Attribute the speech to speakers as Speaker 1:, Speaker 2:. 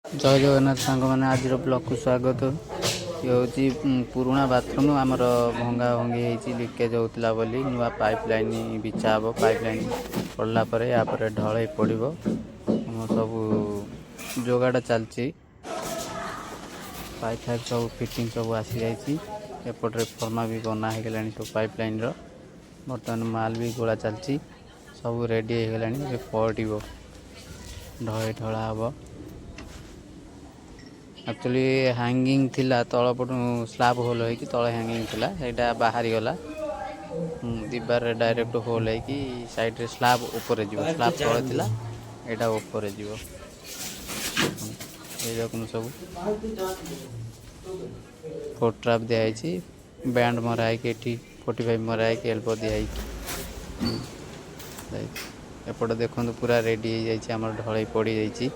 Speaker 1: जय जगन्नाथ सांग मैंने आज ब्लॉग को स्वागत। ये हूँ पुराणा बाथरूम आमर भंगा भंगी होती लिकेज होता बोली नुआ पाइप लाइन बिछा हे पाइप लाइन पड़ला या ढल पड़ो सब जोगाड़ चलती पाइप फाइप सब फिटिंग सब आसी जाइए एपटे फर्मा भी बना हो गला सब पाइप लाइन बर्तमान माल भी गोला चलती सब रेडी हो गला पड़ो ढले ढला हम एक्चुअली हैंगिंग थिला तलपटू स्लाब होल हो तले हैंगिंग थिला सेटा बाहरी गला दीवार डायरेक्ट होल हो साइड रे स्लाब ऊपर जीव स्लाब तले थिला एटा ऊपर जीव ए देखुन सब फोट ट्रैप दिखाई बैंड मरा है 45 मरा है एल्बो दिखाई एपटे देखो पूरा रेडी हो जाए ढल पड़ जाइए।